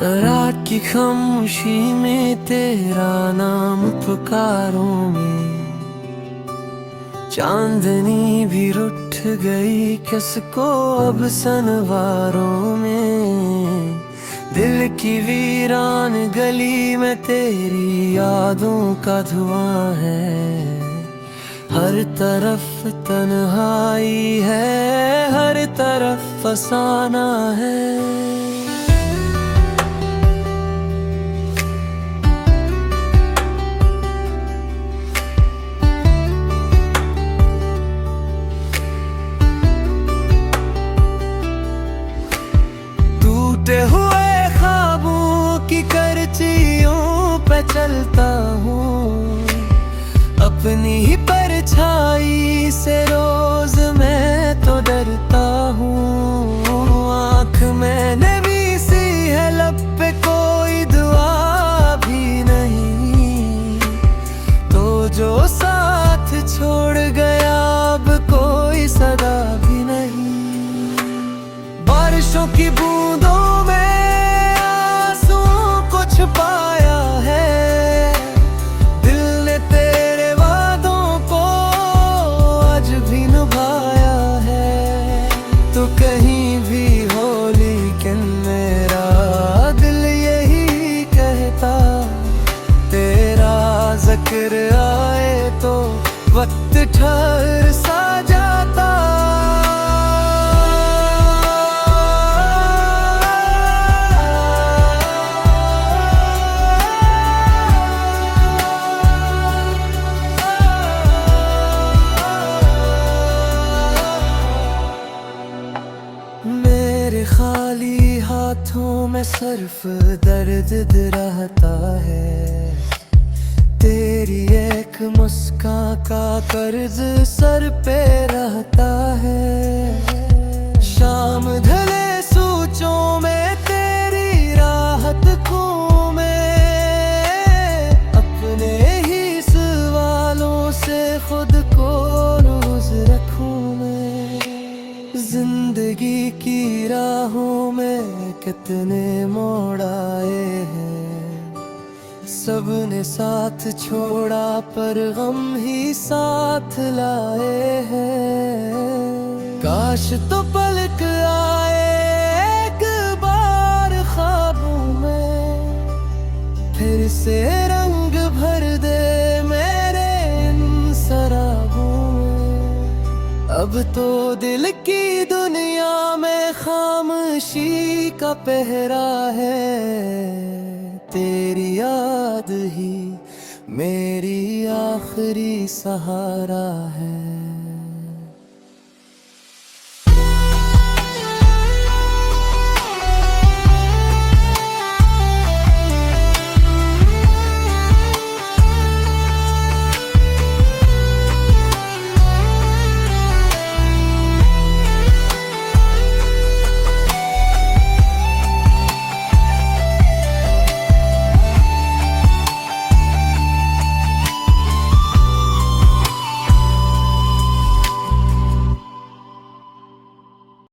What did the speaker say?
रात की खामोशी में तेरा नाम पुकारूंगी। चांदनी भी रुठ गई किसको अब सनवारों में। दिल की वीरान गली में तेरी यादों का धुआं है। हर तरफ तन्हाई है, हर तरफ फसाना है। टूटे हुए ख्वाबों की करचियों पे चलता हूँ। अपनी ही परछाई से रोज मैं तो डरता हूँ। आँख मैंने भी सी है, लब पे कोई दुआ भी नहीं। तो जो साथ छोड़ गया अब कोई सदा भी नहीं। बारिशों की बूंदों में आंसुओं को छुपाया है। दिल ने तेरे वादों को आज भी निभाया है। तो कहीं भी हो लेकिन मेरा दिल यही कहता, तेरा जिक्र आए तो वक्त ठहर सा जाता। मेरे खाली हाथों में सिर्फ दर्द रहता है। तेरी एक मुस्कान का कर्ज सर पे रहता है। शाम ढले सोचों में तेरी राहत खो मैं। अपने ही सवालों से खुद को रोज रखूं मैं। जिंदगी की राहों में कितने मोड़ आए हैं। सबने साथ छोड़ा पर गम ही साथ लाए हैं। काश तो पलक आए एक बार ख्वाबों में, फिर से रंग भर दे मेरे इन सराबों में। अब तो दिल की दुनिया में खामोशी का पहरा है। तेरी याद ही मेरी आखिरी सहारा है।